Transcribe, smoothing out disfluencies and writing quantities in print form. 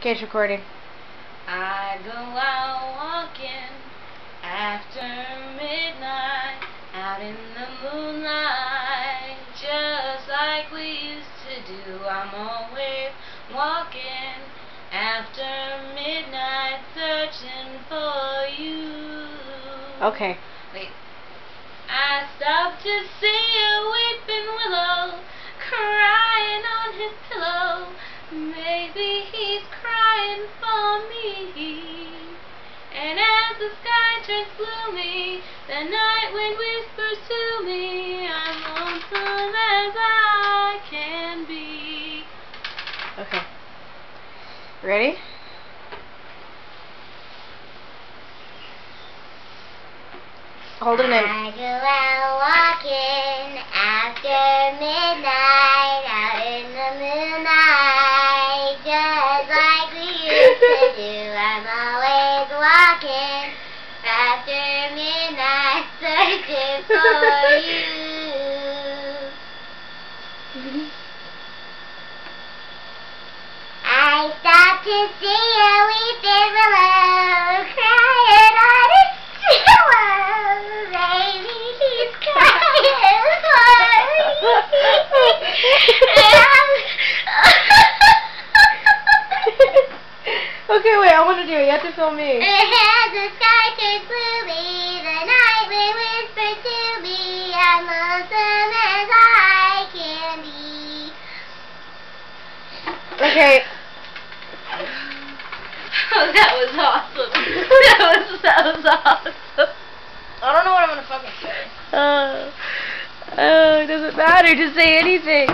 Okay, it's recording. I go out walking after midnight, out in the moonlight, just like we used to do. I'm always walking after midnight, searching for you. Okay. Wait. I stopped to see a weeping willow crying on his pillow. Maybe he's crying for me. And as the sky turns gloomy, the night wind whispers to me, I'm lonesome as I can be. Okay. Ready? Hold it in. I go out walking after midnight, out in the moonlight, just like we used to do. I'm always walking after midnight, searching for you. I stopped to see a weeping willow crying on his pillow. Maybe he's crying for me. Okay, wait, I want to do it. You have to film me. As the sky turns gloomy, the night wind whispers to me, I'm lonesome as I can be. Okay. Oh, that was awesome. that was awesome. I don't know what I'm going to fucking say. It doesn't matter. Just say anything.